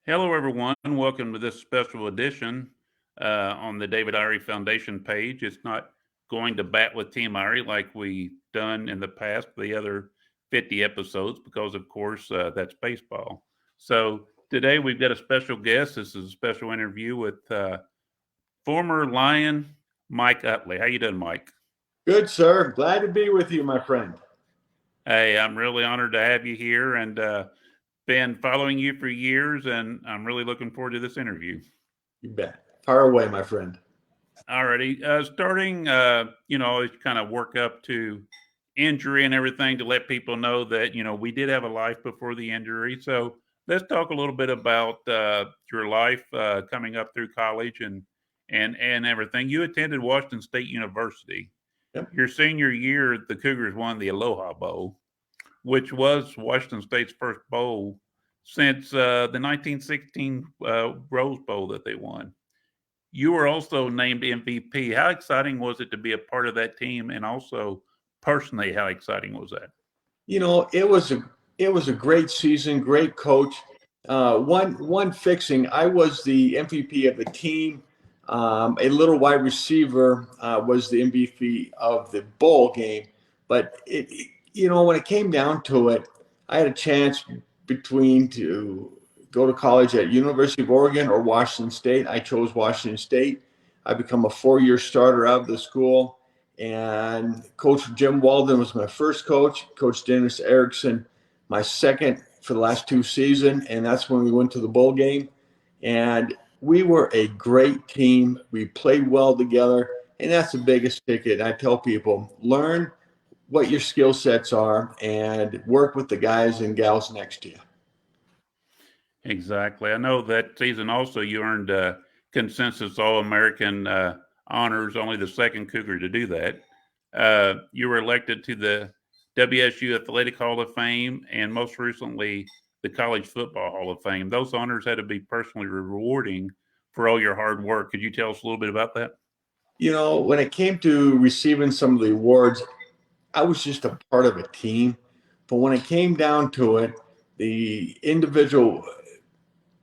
Hello, everyone. Welcome to this special edition on the David Irie Foundation page. It's not going to bat with Team Irie like we done in the past, the other 50 episodes, because of course that's baseball. So today we've got a special guest. This is a special interview with former Lion Mike Utley. How you doing, Mike? Good, sir. Glad to be with you, my friend. Hey, I'm really honored to have you here, and been following you for years, and I'm really looking forward to this interview. You bet. Fire away, my friend. Alrighty, starting, always kind of work up to injury and everything to let people know that we did have a life before the injury. So let's talk a little bit about your life coming up through college and everything. You attended Washington State University. Yep. Your senior year, the Cougars won the Aloha Bowl, which was Washington State's first bowl since the 1916 Rose Bowl that they won. You were also named MVP. How exciting was it to be a part of that team? And also, personally, how exciting was that? It was a great season, great coach. One fixing. I was the MVP of the team. A little wide receiver was the MVP of the bowl game. But when it came down to it, I had a chance between to go to college at University of Oregon or Washington State. I chose Washington State. I become a 4-year starter out of the school. And Coach Jim Walden was my first coach. Coach Dennis Erickson, my second for the last 2 seasons. And that's when we went to the bowl game. And we were a great team. We played well together. And that's the biggest ticket. I tell people learn what your skill sets are and work with the guys and gals next to you. Exactly. I know that season also you earned consensus All American honors, only the second Cougar to do that. You were elected to the WSU Athletic Hall of Fame and most recently the College Football Hall of Fame. Those honors had to be personally rewarding for all your hard work. Could you tell us a little bit about that? When it came to receiving some of the awards, I was just a part of a team. But when it came down to it, the individual,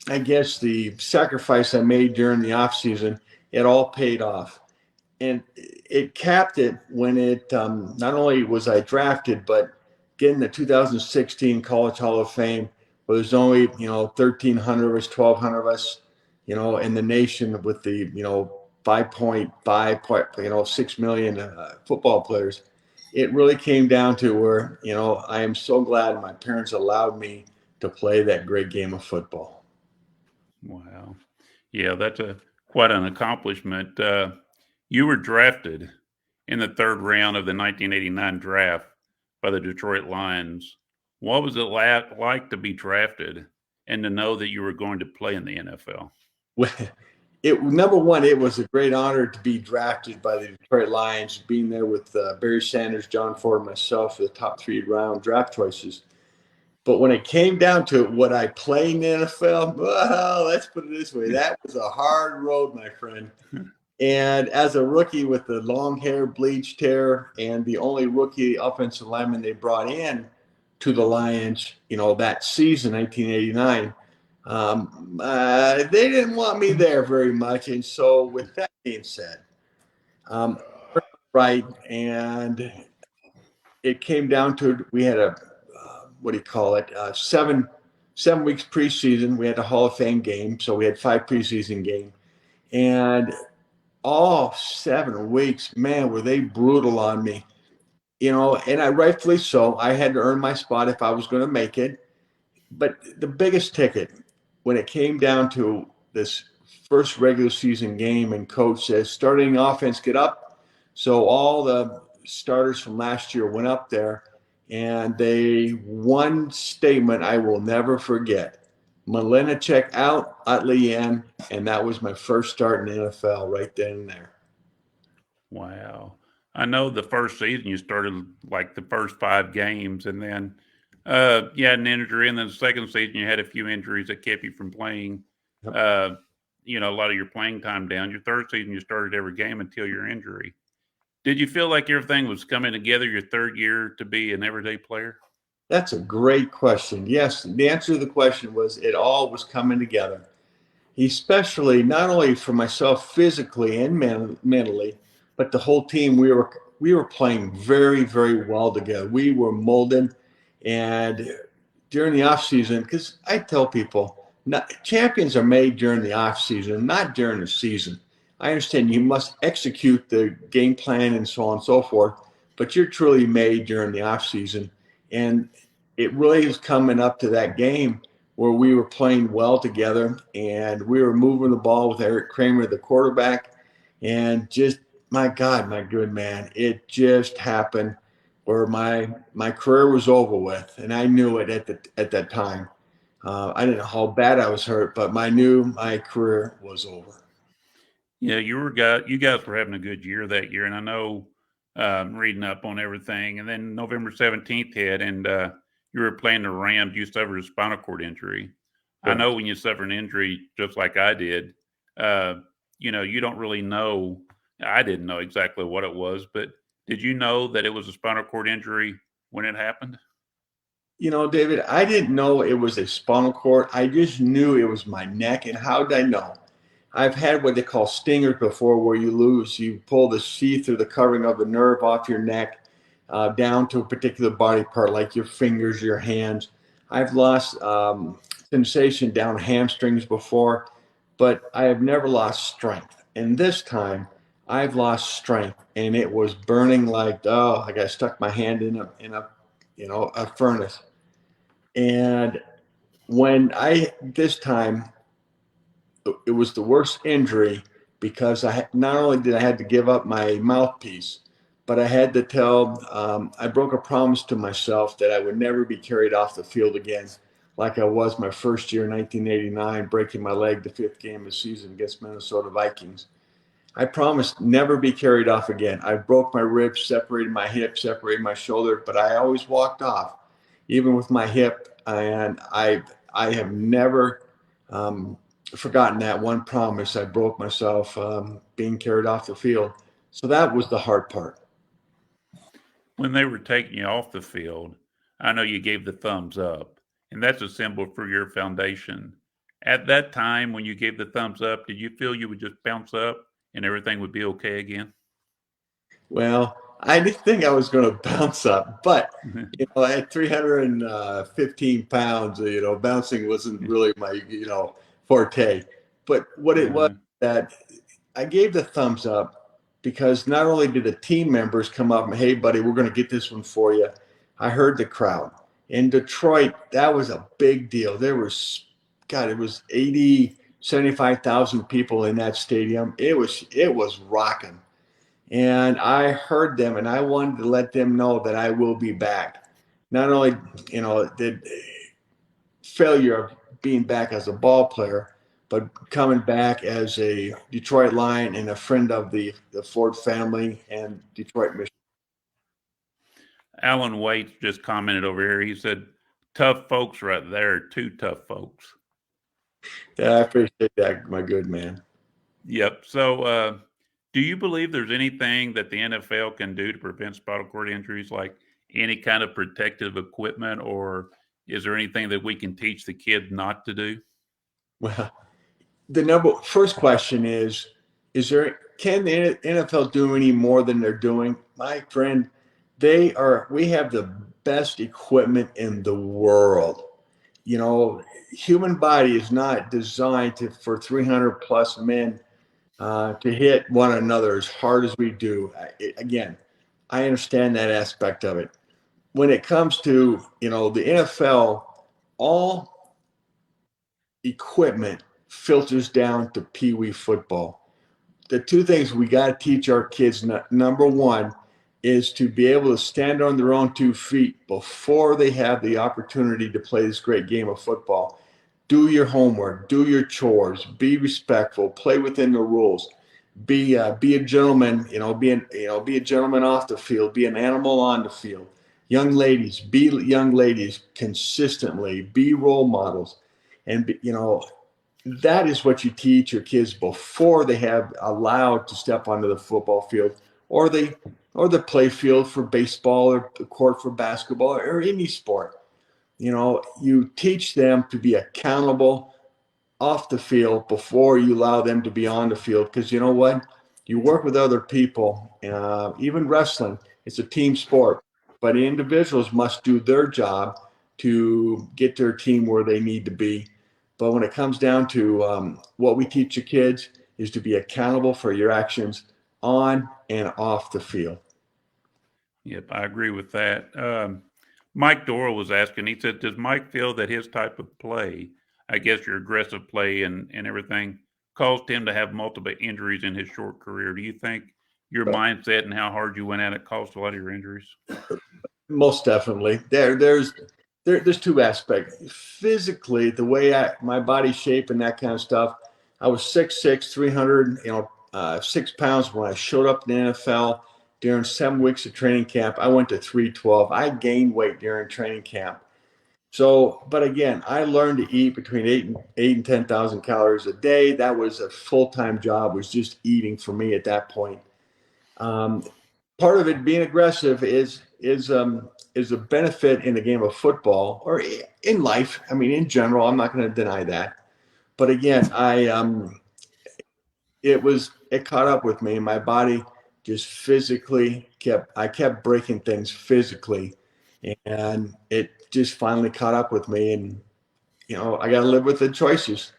I guess the sacrifice I made during the off season, it all paid off. And it capped it when it not only was I drafted, but getting the 2016 College Hall of Fame, where there's only 1,300 of us, 1,200 of us, in the nation with the 5.5 6 million football players. It really came down to where I am so glad my parents allowed me to play that great game of football. Wow. Yeah, that's a quite an accomplishment. You were drafted in the third round of the 1989 draft by the Detroit Lions. What was it like to be drafted and to know that you were going to play in the NFL? It number one, it was a great honor to be drafted by the Detroit Lions, being there with Barry Sanders, John Ford, and myself, the top 3 round draft choices. But when it came down to it, would I play in the NFL? Well, let's put it this way: that was a hard road, my friend. And as a rookie with the long hair, bleached hair, and the only rookie offensive lineman they brought in to the Lions, that season, 1989, they didn't want me there very much. And so, with that being said, um, right, and it came down to we had a what do you call it? 7 weeks preseason. We had a Hall of Fame game, so we had 5 preseason games, and all 7 weeks, man, were they brutal on me. And I rightfully so. I had to earn my spot if I was going to make it. But the biggest ticket when it came down to this first regular season game, and coach says, starting offense, get up. So all the starters from last year went up there, and they one statement I will never forget. Check out, Utley in, and that was my first start in the NFL right then and there. Wow. I know the first season you started like the first 5 games, and then you had an injury, and then the second season you had a few injuries that kept you from playing. Yep. Uh, a lot of your playing time down. Your third season you started every game until your injury. Did you feel like everything was coming together your third year to be an everyday player? That's a great question. Yes, the answer to the question was it all was coming together. Especially not only for myself physically and mentally, but the whole team. We were playing very, very well together. We were molding, and during the off season, because I tell people, champions are made during the off season, not during the season. I understand you must execute the game plan and so on and so forth, but you're truly made during the off season, and it really is coming up to that game where we were playing well together and we were moving the ball with Eric Kramer, the quarterback, and just my God, my good man, it just happened where my career was over with, and I knew it at that time. I didn't know how bad I was hurt, but I knew my career was over. Yeah, you guys were having a good year that year, and I know reading up on everything. And then November 17th hit, and you were playing the Rams. You suffered a spinal cord injury. I know Correct. when you suffer an injury, just like I did, uh, you don't really know. I didn't know exactly what it was, but did you know that it was a spinal cord injury when it happened? David, I didn't know it was a spinal cord. I just knew it was my neck. And how did I know? I've had what they call stingers before, where you pull the sheath or the covering of the nerve off your neck down to a particular body part, like your fingers, your hands. I've lost sensation down hamstrings before, but I have never lost strength. And this time, I've lost strength, and it was burning like I stuck my hand in a furnace. And when I this time it was the worst injury because not only did I had to give up my mouthpiece, but I had to I broke a promise to myself that I would never be carried off the field again, like I was my first year in 1989, breaking my leg the fifth game of the season against Minnesota Vikings. I promised never be carried off again. I broke my ribs, separated my hip, separated my shoulder, but I always walked off, even with my hip. And I have never um, forgotten that one promise I broke myself being carried off the field. So that was the hard part. When they were taking you off the field, I know you gave the thumbs up, and that's a symbol for your foundation. At that time, when you gave the thumbs up, did you feel you would just bounce up and everything would be okay again? Well, I didn't think I was going to bounce up, but at 315 pounds, bouncing wasn't really my forte. But what it was Uh-huh. that I gave the thumbs up because not only did the team members come up and, hey, buddy, we're going to get this one for you. I heard the crowd in Detroit. That was a big deal. It was 80, 75,000 people in that stadium. It was rocking. And I heard them, and I wanted to let them know that I will be back. Not only, the failure of being back as a ball player, but coming back as a Detroit Lion and a friend of the Ford family and Detroit, Michigan. Alan Waite just commented over here. He said, "Tough folks right there, two tough folks." Yeah, I appreciate that, my good man. Yep. So, do you believe there's anything that the NFL can do to prevent spinal cord injuries, like any kind of protective equipment, or is there anything that we can teach the kids not to do? Well, the number first question is there can the NFL do any more than they're doing? My friend, we have the best equipment in the world. Human body is not designed for 300 plus men to hit one another as hard as we do. Again, I understand that aspect of it. When it comes to the NFL, all equipment filters down to Pee Wee football. The two things we got to teach our kids, number one, is to be able to stand on their own 2 feet before they have the opportunity to play this great game of football. Do your homework, do your chores, be respectful, play within the rules, be a gentleman, be a gentleman off the field, be an animal on the field. Young ladies, be young ladies consistently, be role models, and that is what you teach your kids before they have allowed to step onto the football field or the play field for baseball or the court for basketball or any sport. you teach them to be accountable off the field before you allow them to be on the field. Because you know what? You work with other people, even wrestling, it's a team sport, but individuals must do their job to get their team where they need to be. But when it comes down to what we teach the kids is to be accountable for your actions on and off the field. Yep, I agree with that. Mike Doral was asking, he said, does Mike feel that his type of play, I guess your aggressive play and everything, caused him to have multiple injuries in his short career? Do you think your mindset and how hard you went at it caused a lot of your injuries? Most definitely. There's two aspects. Physically, the way my body shape and that kind of stuff. I was 6'6", 300, 6 pounds when I showed up in the NFL. During 7 weeks of training camp, I went to 312. I gained weight during training camp. So, but again, I learned to eat between 8 and 10,000 calories a day. That was a full-time job. It was just eating for me at that point. Um, Part of it being aggressive is a benefit in the game of football or in life. I mean, in general, I'm not going to deny that. But again, it caught up with me. My body just physically kept breaking things physically, and it just finally caught up with me. And I got to live with the choices.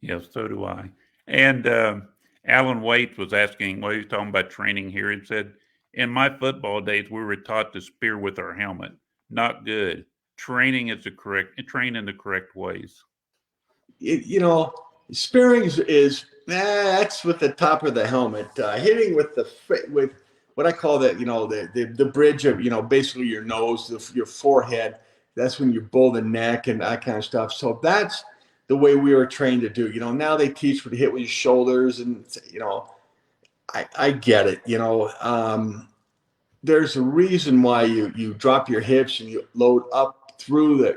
Yeah, so do I. And Alan Waite was asking, well, he was talking about training here and said, in my football days, we were taught to spear with our helmet. Not good. Training train in the correct ways. Spearing is that's with the top of the helmet. Hitting with what I call the bridge of basically your nose, your forehead. That's when you bull the neck and that kind of stuff. So that's the way we were trained to do. Now they teach you to hit with your shoulders, and I get it. There's a reason why you drop your hips and you load up through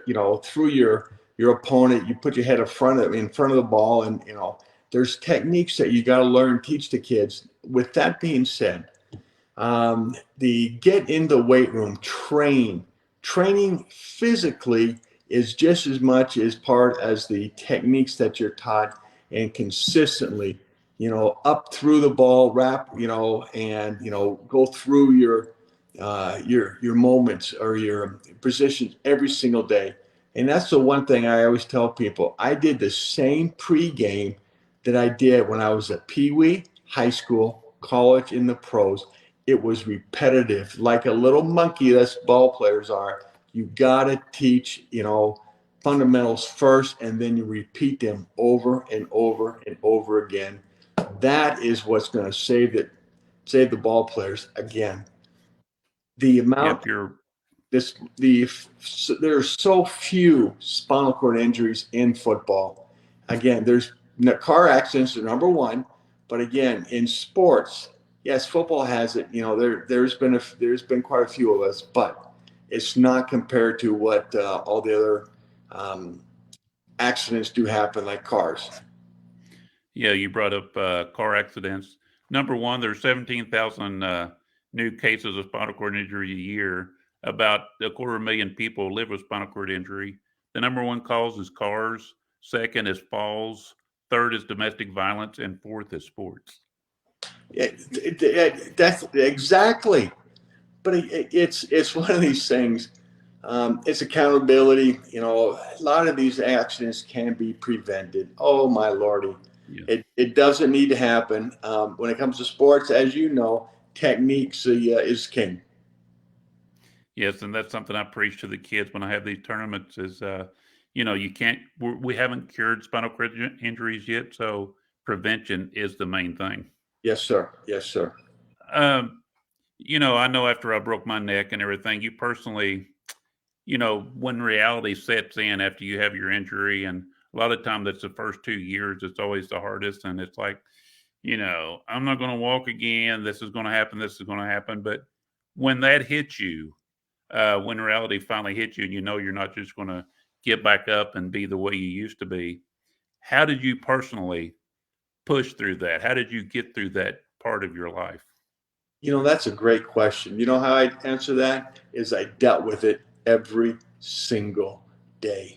your opponent. You put your head in front of the ball, and there's techniques that you got to learn, teach the kids. With that being said, the get in the weight room, training physically is just as much as part as the techniques that you're taught, and consistently up through the ball, wrap, and go through your moments or your positions every single day. And that's the one thing I always tell people. I did the same pregame that I did when I was at Pee Wee, high school, college, in the pros. It was repetitive, like a little monkey that's ball players are. You got to teach, fundamentals first, and then you repeat them over and over and over again. That is what's going to save the ball players again. The amount Yep, you're there are so few spinal cord injuries in football. Again, there's car accidents are number one, but again, in sports, yes, football has it. There's been quite a few of us, but it's not compared to what all the other accidents do happen, like cars. Yeah, you brought up car accidents. Number one, there's 17,000 new cases of spinal cord injury a year. About 250,000 people live with spinal cord injury. The number one cause is cars. Second is falls. Third is domestic violence, and fourth is sports. That's exactly. But it's one of these things. It's accountability. A lot of these accidents can be prevented. Oh my lordy, Yeah. it doesn't need to happen. When it comes to sports, as you know, techniques is king. Yes, and that's something I preach to the kids when I have these tournaments. Is you can't. We haven't cured spinal cord injuries yet, so prevention is the main thing. Yes, sir. Yes, sir. Um, I know after I broke my neck and everything, you personally, when reality sets in after you have your injury, and a lot of time that's the first 2 years, it's always the hardest. And it's like, I'm not going to walk again. This is going to happen. This is going to happen. But when that hits you, when reality finally hits you and you're not just going to get back up and be the way you used to be, how did you personally push through that? How did you get through that part of your life? That's a great question. You know how I answer that is I dealt with it every single day.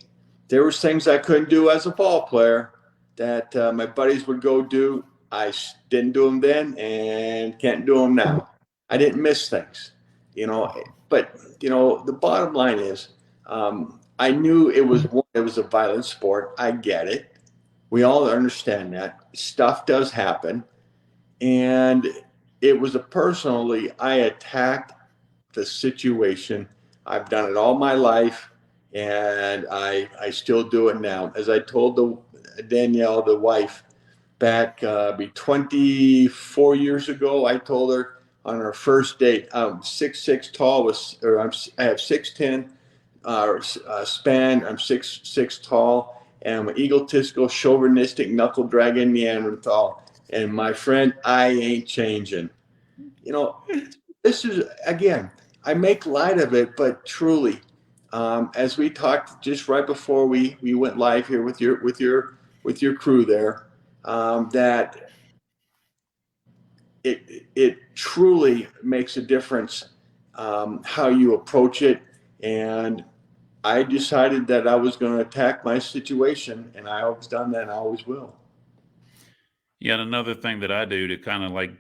There was things I couldn't do as a ball player that my buddies would go do. I didn't do them then and can't do them now. I didn't miss things, you know. But the bottom line is, I knew it was a violent sport. I get it. We all understand that stuff does happen, and it was a personally I attacked the situation. I've done it all my life, and I still do it now. As I told Danielle, the wife, back be 24 years ago, I told her on our first date, I'm 6'6" tall, I have 6'10" span, I'm 6'6" tall, and I'm an egotistical, chauvinistic, knuckle dragging Neanderthal. And my friend, I ain't changing. You know, this is again, I make light of it, but truly, as we talked just right before we went live here with your crew there, that it truly makes a difference, how you approach it. And I decided that I was going to attack my situation, and I always done that, and I always will. Yeah, and another thing that I do to kind of like,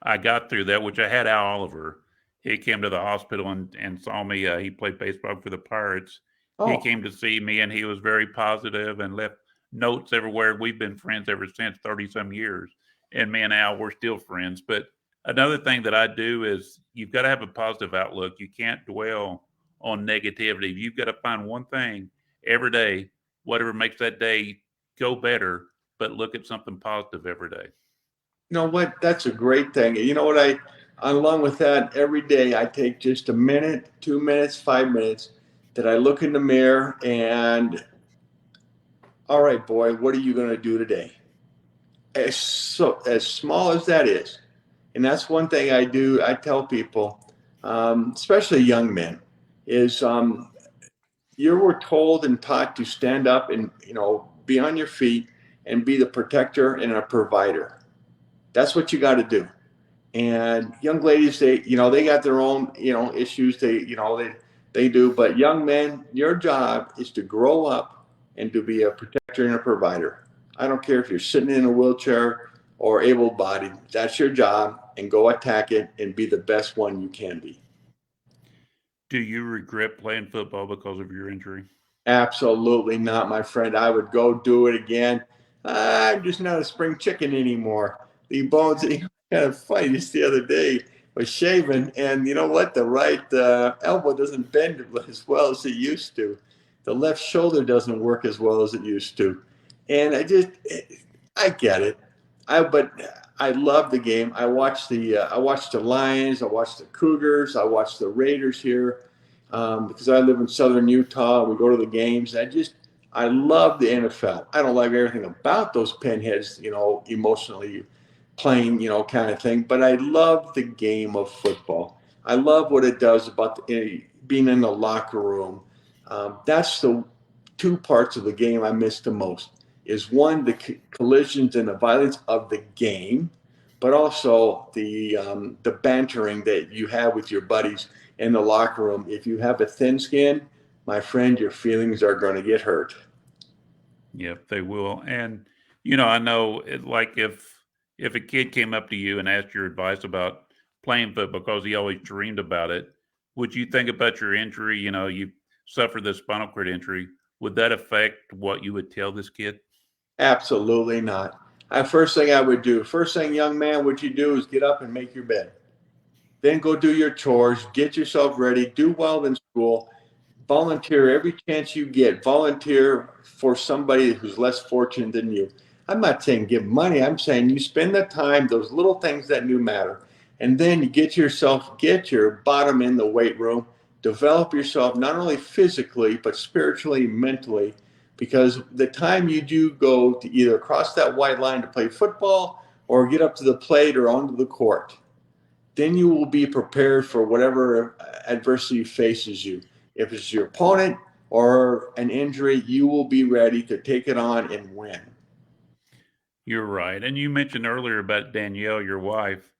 I got through that, which I had Al Oliver. He came to the hospital and saw me. He played baseball for the Pirates. He Oh, came to see me, and he was very positive and left notes everywhere. We've been friends ever since, 30 some years. And me and Al, we're still friends. But another thing that I do is you've got to have a positive outlook. You can't dwell on negativity. You've got to find one thing every day, whatever makes that day go better, but look at something positive every day. you know what? That's a great thing. You know what? Along with that, every day I take just a minute, 2 minutes, 5 minutes that I look in the mirror and, all right, boy, what are you going to do today? As small as that is, and that's one thing I do. I tell people, especially young men, is you were told and taught to stand up and be on your feet and be the protector and a provider. That's what you got to do. And young ladies, they got their own issues. They do. But young men, your job is to grow up and to be a protector and a provider. I don't care if you're sitting in a wheelchair or able-bodied. That's your job, and go attack it and be the best one you can be. Do you regret playing football because of your injury? Absolutely not, my friend. I would go do it again. I'm just not a spring chicken anymore. The bones, kind of funny. Just the other day was shaving, and you know what? The right elbow doesn't bend as well as it used to. The left shoulder doesn't work as well as it used to, and I get it. But I love the game. I watched the Lions. I watched the Cougars. I watched the Raiders here, because I live in southern Utah. We go to the games. I love the NFL. I don't like everything about those pinheads, emotionally playing, kind of thing. But I love the game of football. I love what it does about being in the locker room. That's the two parts of the game I miss the most. Is one, the collisions and the violence of the game, but also the bantering that you have with your buddies in the locker room. If you have a thin skin, my friend, your feelings are going to get hurt. Yep, they will. And I know like if a kid came up to you and asked your advice about playing football because he always dreamed about it, would you think about your injury? You suffered the spinal cord injury. Would that affect what you would tell this kid? Absolutely not. First thing I would do, first thing, young man, what you do is get up and make your bed. Then go do your chores, get yourself ready, do well in school, volunteer every chance you get. Volunteer for somebody who's less fortunate than you. I'm not saying give money. I'm saying you spend the time, those little things that do matter. And then you get your bottom in the weight room, develop yourself not only physically, but spiritually, mentally, because the time you do go to either cross that white line to play football or get up to the plate or onto the court, then you will be prepared for whatever adversity faces you. If it's your opponent or an injury, you will be ready to take it on and win. You're right. And you mentioned earlier about Danielle, your wife.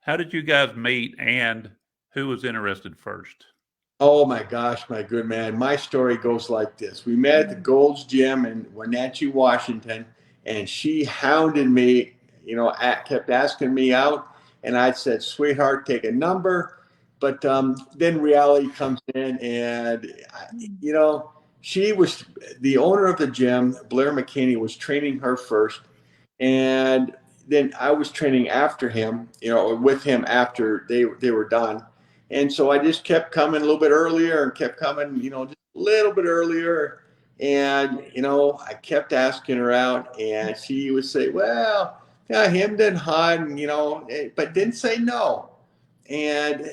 How did you guys meet and who was interested first? Oh my gosh, my good man. My story goes like this. We met at the Gold's Gym in Wenatchee, Washington, and she hounded me, kept asking me out. And I said, sweetheart, take a number. But then reality comes in, and, you know, she was the owner of the gym. Blair McKinney was training her first. And then I was training after him, with him after they were done. And so I just kept coming a little bit earlier and kept coming, just a little bit earlier. And, I kept asking her out, and she would say, well, yeah, him didn't hot, and, but didn't say no. And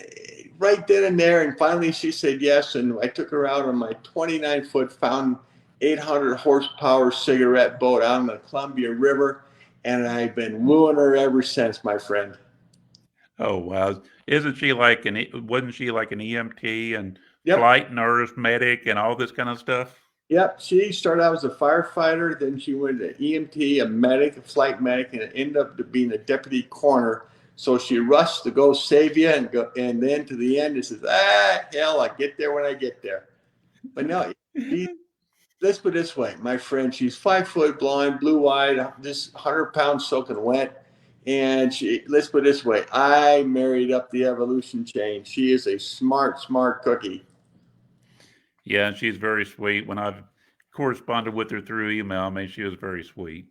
right then and there, and finally she said yes. And I took her out on my 29-foot fountain, 800 horsepower cigarette boat out on the Columbia River. And I've been wooing her ever since, my friend. Oh wow! Isn't she like wasn't she like an EMT and Yep. flight nurse, medic, and all this kind of stuff? Yep. She started out as a firefighter, then she went to EMT, a medic, a flight medic, and it ended up being a deputy coroner. So she rushed to go save you and go, and then to the end, it says, hell, I get there when I get there. But no, she, let's put it this way, my friend, she's 5 foot blonde, blue eyed, just 100 pounds soaking wet. And let's put it this way, I married up the evolution chain. She is a smart, smart cookie. Yeah, and she's very sweet. When I've corresponded with her through email, I mean, she was very sweet.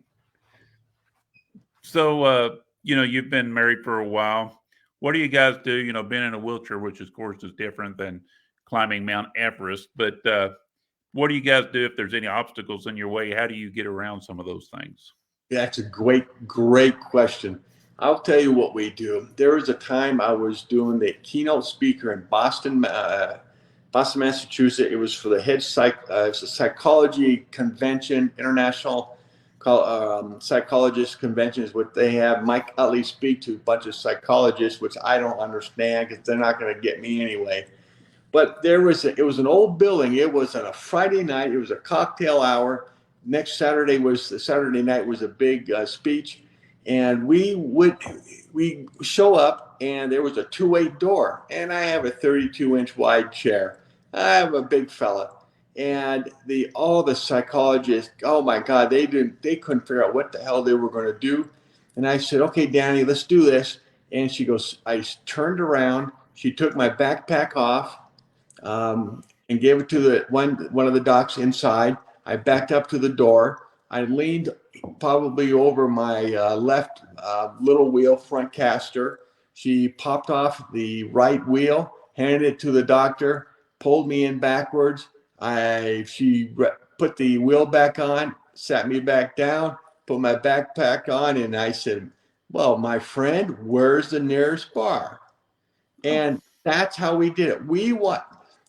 So, you've been married for a while. What do you guys do? Being in a wheelchair, which of course is different than climbing Mount Everest, but what do you guys do if there's any obstacles in your way? How do you get around some of those things? That's a great, great question. I'll tell you what we do. There was a time I was doing the keynote speaker in Boston, Massachusetts. It was for the it's a psychology convention, international psychologist convention is what they have. Mike Utley speak to a bunch of psychologists, which I don't understand because they're not going to get me anyway. But it was an old building. It was on a Friday night. It was a cocktail hour. Next Saturday night was a big speech, and we show up, and there was a two-way door, and I have a 32-inch wide chair. I am a big fella, and all the psychologists, oh my God, they couldn't figure out what the hell they were going to do, and I said, okay, Danny, let's do this. And she goes, I turned around. She took my backpack off, and gave it to the one of the docs inside. I backed up to the door. I leaned probably over my left little wheel front caster. She popped off the right wheel, handed it to the doctor, pulled me in backwards. She put the wheel back on, sat me back down, put my backpack on, and I said, "Well, my friend, where's the nearest bar?" Oh, And that's how we did it.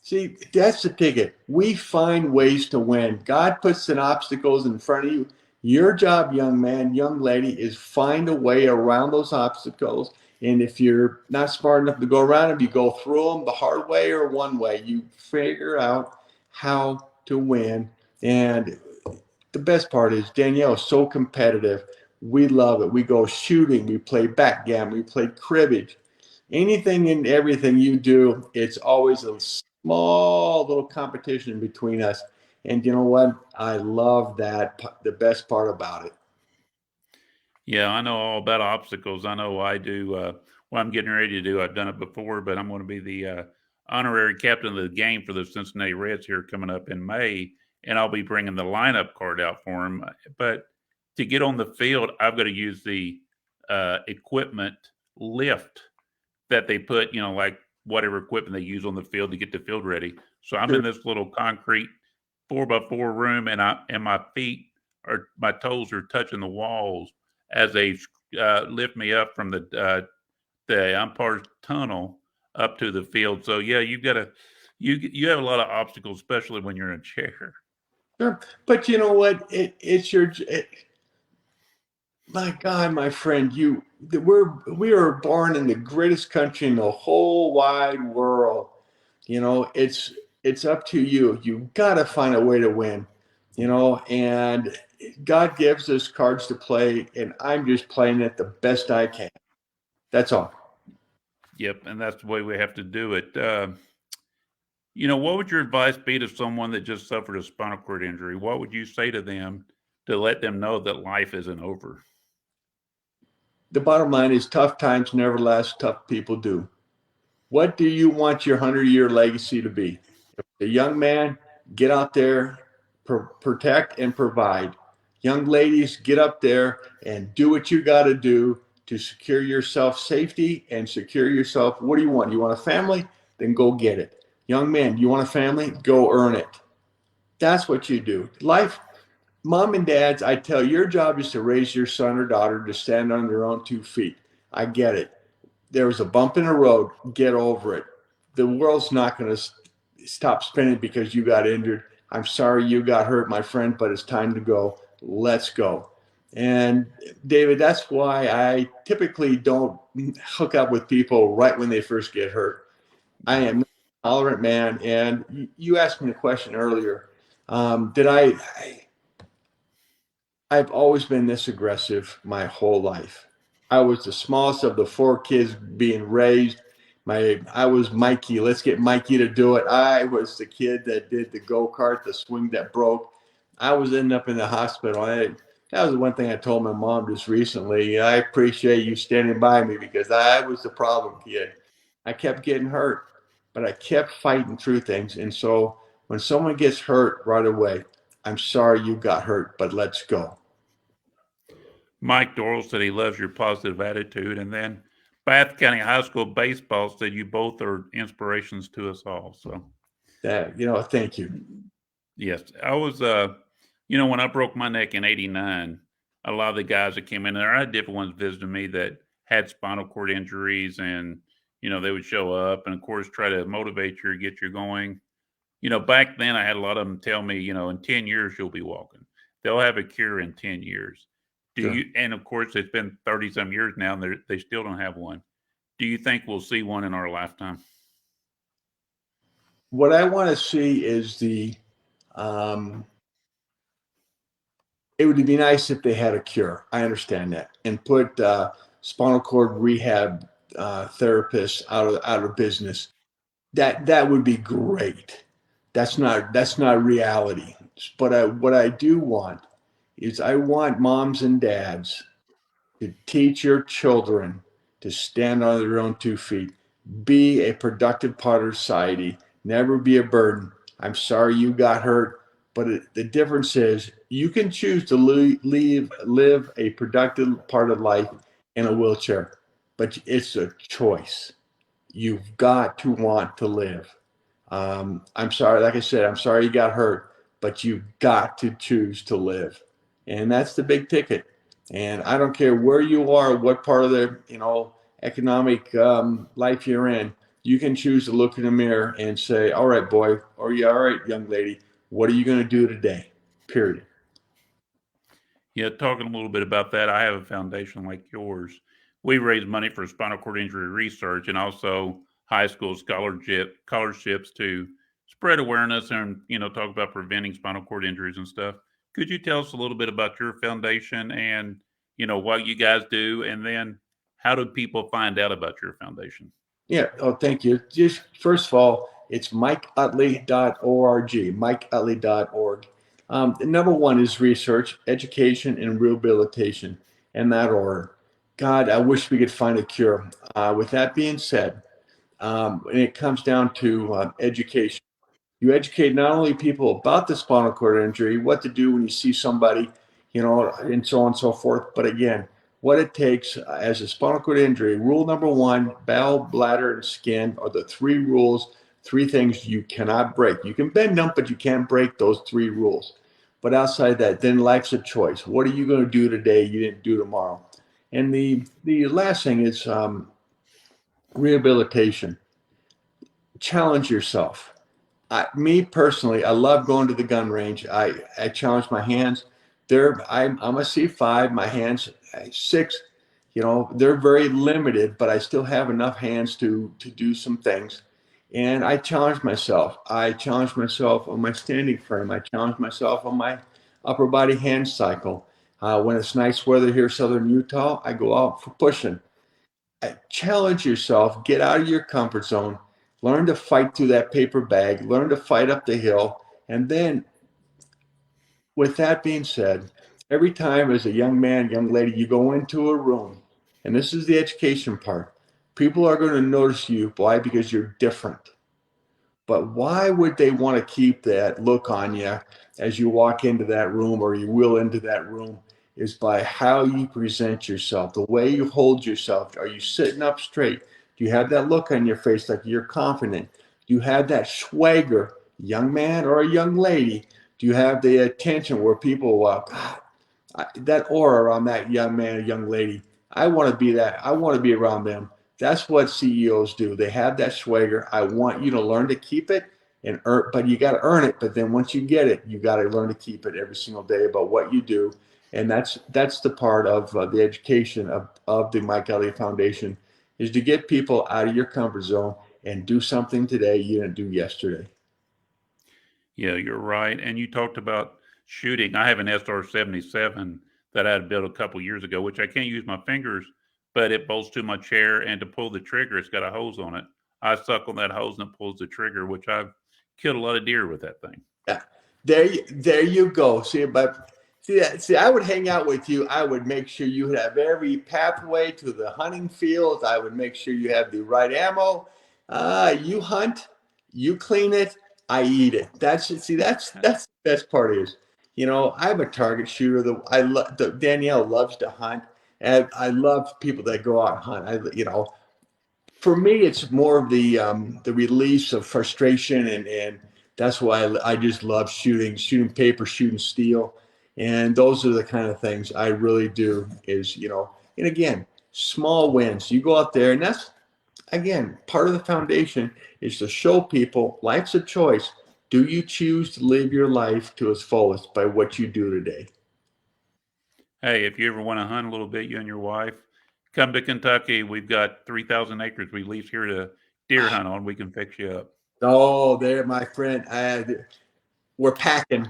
See, that's the ticket. We find ways to win. God puts some obstacles in front of you. Your job, young man, young lady, is find a way around those obstacles. And if you're not smart enough to go around them, you go through them the hard way or one way. You figure out how to win. And the best part is Danielle is so competitive. We love it. We go shooting, we play backgammon, we play cribbage. Anything and everything you do, it's always a small little competition between us. And you know what? I love that. The best part about it. yeah, I know all about obstacles. I know I do. What I'm getting ready to do, I've done it before, but I'm going to be the honorary captain of the game for the Cincinnati Reds here coming up in May, and I'll be bringing the lineup card out for them. But to get on the field, I've got to use the equipment lift that they put, like whatever equipment they use on the field to get the field ready. So I'm Sure. in this little concrete 4x4 room, and my feet or my toes are touching the walls as they lift me up from the umpire's tunnel up to the field. So yeah, you have a lot of obstacles, especially when you're in a chair. Sure. But you know what? My God, my friend, we are born in the greatest country in the whole wide world. It's up to you. You got to find a way to win. And God gives us cards to play, and I'm just playing it the best I can. That's all. Yep, and that's the way we have to do it. What would your advice be to someone that just suffered a spinal cord injury? What would you say to them to let them know that life isn't over? The bottom line is tough times never last, tough people do. What do you want your 100-year legacy to be? The young man, get out there, protect and provide. Young ladies, get up there and do what you got to do to secure yourself safety and secure yourself. What do you want? You want a family? Then go get it. Young man, you want a family? Go earn it. That's what you do. Life, mom and dads, I tell you, your job is to raise your son or daughter to stand on their own 2 feet. I get it. There was a bump in the road. Get over it. The world's not going to stop spinning because you got injured. I'm sorry you got hurt, my friend, but it's time to go. Let's go. And David, that's why I typically don't hook up with people right when they first get hurt. I am a tolerant man. And you asked me a question earlier. Did I've always been this aggressive my whole life. I was the smallest of the four kids being raised. I was Mikey. Let's get Mikey to do it. I was the kid that did the go-kart, the swing that broke. I was ending up in the hospital. That was the one thing I told my mom just recently. I appreciate you standing by me because I was the problem kid. I kept getting hurt, but I kept fighting through things. And so when someone gets hurt right away, I'm sorry you got hurt, but let's go. Mike Doral said he loves your positive attitude. And then Bath County High School baseball said you both are inspirations to us all. So, Thank you. yes, I was, when I broke my neck in '89, a lot of the guys that came in there, I had different ones visiting me that had spinal cord injuries, and they would show up and, of course, try to motivate you or get you going. Back then I had a lot of them tell me, in 10 years you'll be walking. They'll have a cure in 10 years. Do Sure. you? And of course, it's been 30 some years now, and they still don't have one. Do you think we'll see one in our lifetime? What I want to see is um, it would be nice if they had a cure. I understand that, and put spinal cord rehab therapists out of business. That would be great. That's not reality. But what I do want is I want moms and dads to teach your children to stand on their own 2 feet, be a productive part of society, never be a burden. I'm sorry you got hurt, but the difference is you can choose to live a productive part of life in a wheelchair, but it's a choice. You've got to want to live. I'm sorry, like I said, I'm sorry you got hurt, but you've got to choose to live. And that's the big ticket. And I don't care where you are, what part of the economic life you're in, you can choose to look in the mirror and say, all right, boy, or yeah, all right, young lady, what are you going to do today? Period. Yeah, talking a little bit about that, I have a foundation like yours. We raise money for spinal cord injury research and also high school scholarships to spread awareness and talk about preventing spinal cord injuries and stuff. Could you tell us a little bit about your foundation and what you guys do, and then how do people find out about your foundation? Yeah. Oh, thank you. Just first of all, it's mikeutley.org, mikeutley.org. Number one is research, education, and rehabilitation in that order. God, I wish we could find a cure. With that being said, when it comes down to education, you educate not only people about the spinal cord injury, what to do when you see somebody, and so on and so forth, but again, what it takes as a spinal cord injury. Rule number one: bowel, bladder, and skin are the three rules, three things you cannot break. You can bend them, but you can't break those three rules. But outside that, then life's a choice. What are you going to do today you didn't do tomorrow? And the last thing is rehabilitation. Challenge yourself. Me personally, I love going to the gun range. I challenge my hands. I'm a C5. My hands 6. They're very limited, but I still have enough hands to do some things. And I challenge myself. I challenge myself on my standing frame. I challenge myself on my upper body hand cycle. When it's nice weather here, southern Utah, I go out for pushing. Challenge yourself. Get out of your comfort zone. learn to fight through that paper bag, learn to fight up the hill. And then, with that being said, every time as a young man, young lady, you go into a room, and this is the education part, people are going to notice you. Why? Because you're different. But why would they want to keep that look on you as you walk into that room or you will into that room? Is by how you present yourself, the way you hold yourself. Are you sitting up straight? Do you have that look on your face like you're confident? Do you have that swagger, young man or a young lady? Do you have the attention where people, God, that aura around that young man or young lady? I want to be that. I want to be around them. That's what CEOs do. They have that swagger. I want you to learn to keep it and earn, but you got to earn it. But then once you get it, you got to learn to keep it every single day about what you do. And that's the part of the education of the Mike Utley Foundation is to get people out of your comfort zone and do something today you didn't do yesterday. Yeah, you're right. And you talked about shooting. I have an SR-77 that I had built a couple years ago, which I can't use my fingers, but it bolts to my chair, and to pull the trigger, it's got a hose on it. I suck on that hose and it pulls the trigger, which I've killed a lot of deer with that thing. Yeah, there you go. See, but see, I would hang out with you. I would make sure you have every pathway to the hunting field. I would make sure you have the right ammo. You hunt, you clean it, I eat it. That's the best part is, I'm a target shooter. Danielle loves to hunt, and I love people that go out and hunt. For me, it's more of the release of frustration, and that's why I just love shooting paper, shooting steel, and those are the kind of things I really do. And again, small wins. You go out there, and that's again part of the foundation is to show people life's a choice. Do you choose to live your life to its fullest by what you do today? Hey, if you ever want to hunt a little bit, you and your wife, come to Kentucky. We've got 3,000 acres we lease here to deer hunt on. We can fix you up. Oh, there, my friend. We're packing.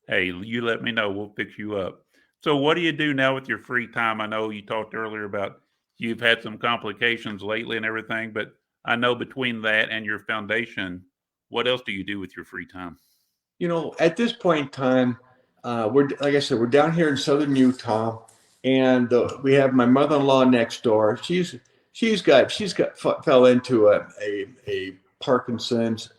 Hey, you let me know. We'll fix you up. So, what do you do now with your free time? I know you talked earlier about you've had some complications lately and everything, but I know between that and your foundation, what else do you do with your free time? At this point in time, we're like I said, we're down here in southern Utah, and we have my mother-in-law next door. She's got fell into a Parkinson's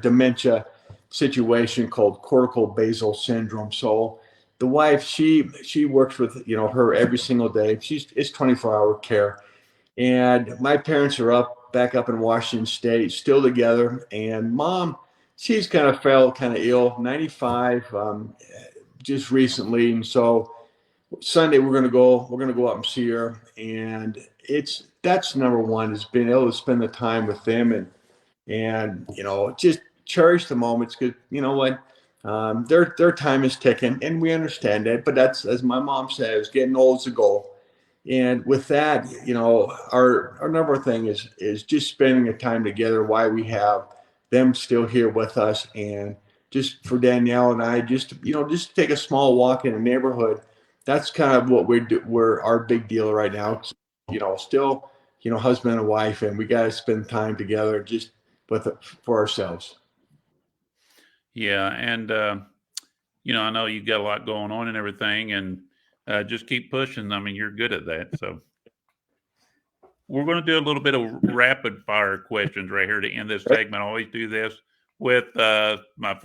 dementia situation called cortical basal syndrome. So the wife, she works with her every single day. It's 24-hour care, and my parents are back up in Washington State, still together. And mom, she's kind of fell kind of ill, 95, just recently. And so Sunday we're gonna go out and see her. And that's number one is being able to spend the time with them and just cherish the moments because you know what. Their time is ticking, and we understand that. But that's, as my mom says, getting old is a goal. And with that, our number thing is just spending the time together. Why we have them still here with us, and just for Danielle and I, just take a small walk in the neighborhood. That's kind of what we're our big deal right now. Still, husband and wife, and we got to spend time together just with for ourselves. Yeah, and I know you got a lot going on and everything, and just keep pushing. I mean, you're good at that. So we're going to do a little bit of rapid fire questions right here to end this segment. I always do this with my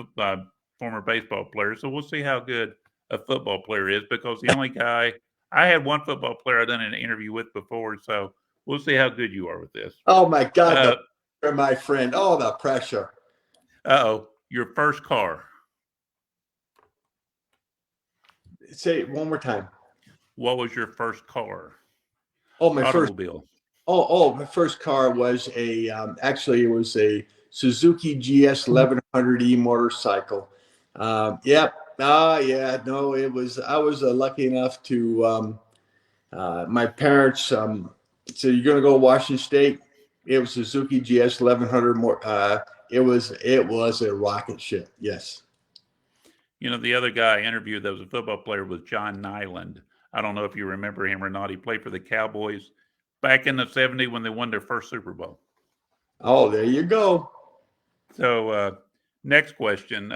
former baseball player, so we'll see how good a football player is because the only guy I had one football player I done an interview with before, so we'll see how good you are with this. Oh my God, Uh the pressure, my friend. Oh, the pressure. oh, your first car. Say it one more time. What was your first car? Oh, my first. Automobile. My first car was actually it was a Suzuki GS 1100E motorcycle. Yep. Yeah. No, it was. I was lucky enough to. My parents said, "You're going to go to Washington State." It was Suzuki GS 1100. It was a rocket ship. Yes. The other guy I interviewed that was a football player was John Nyland. I don't know if you remember him or not. He played for the Cowboys back in the '70s when they won their first Super Bowl. Oh, there you go. So, next question.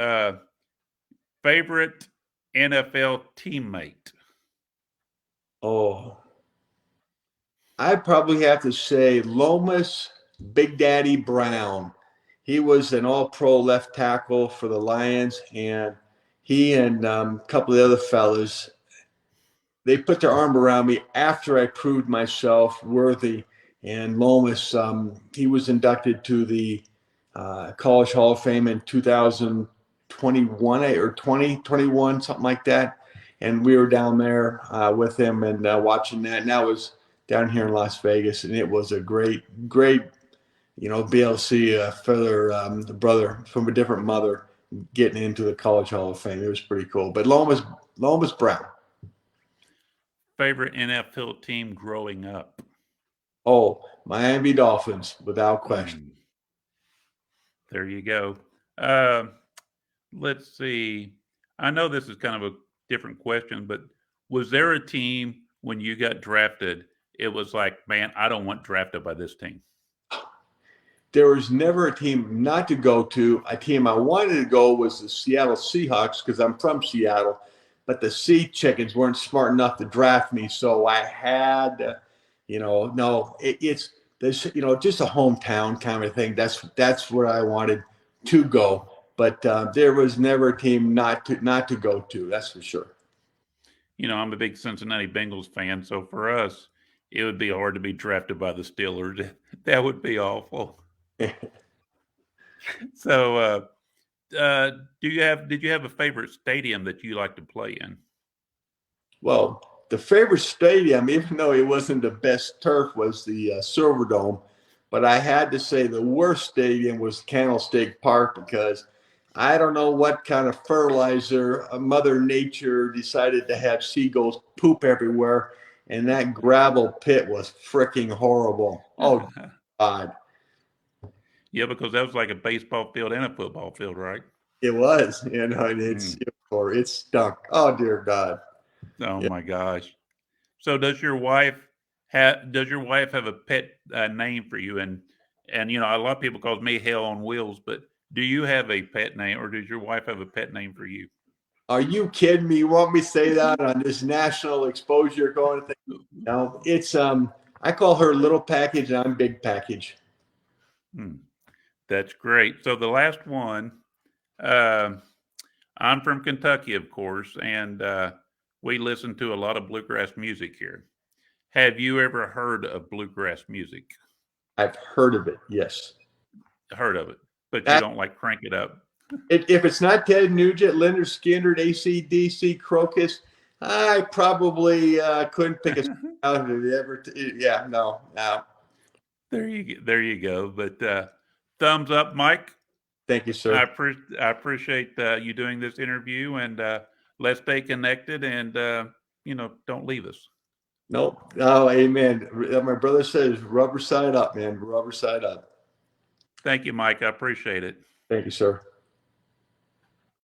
Favorite NFL teammate? Oh, I probably have to say Lomas Big Daddy Brown. He was an all-pro left tackle for the Lions, and he and a couple of the other fellas, they put their arm around me after I proved myself worthy. And Lomas, he was inducted to the College Hall of Fame in 2021 or 2021, something like that. And we were down there with him and watching that. And that was down here in Las Vegas, and it was a great, great, BLC further the brother from a different mother getting into the College Hall of Fame. It was pretty cool. But Lomas Brown. Favorite NFL team growing up? Oh, Miami Dolphins, without question. There you go. Uh, let's see. I know this is kind of a different question, but was there a team when you got drafted? It was like, man, I don't want drafted by this team. There was never a team not to go to. A team I wanted to go was the Seattle Seahawks because I'm from Seattle, but the Sea Chickens weren't smart enough to draft me, so I had, no, it's this, just a hometown kind of thing. That's where I wanted to go, but there was never a team not to go to. That's for sure. I'm a big Cincinnati Bengals fan, so for us, it would be hard to be drafted by the Steelers. That would be awful. So, did you have a favorite stadium that you like to play in? Well, the favorite stadium, even though it wasn't the best turf, was the Silverdome. But I had to say the worst stadium was Candlestick Park because I don't know what kind of fertilizer Mother Nature decided to have seagulls poop everywhere. And that gravel pit was freaking horrible. Oh, God. Yeah, because that was like a baseball field and a football field, right? It was, and it stunk. Oh, dear God. Oh Yeah. my gosh. So does your wife have a pet name for you? And a lot of people call me Hell on Wheels, but do you have a pet name, or does your wife have a pet name for you? Are you kidding me? You want me to say that on this national exposure going thing? No, it's I call her little package and I'm big package. Hmm, that's great. So the last one, uh, I'm from Kentucky, of course, and we listen to a lot of bluegrass music here. Have you ever heard of bluegrass music? I've heard of it, yes. Heard of it, but you That don't like crank it up. if it's not Ted Nugent, Leonard Skinner, AC/DC, Crocus, I probably couldn't pick a out of it ever. Yeah, no, no. There you go. But thumbs up, Mike. Thank you, sir. I appreciate you doing this interview, and let's stay connected, and don't leave us. Nope. Oh, amen. My brother says rubber side up, man. Rubber side up. Thank you, Mike. I appreciate it. Thank you, sir.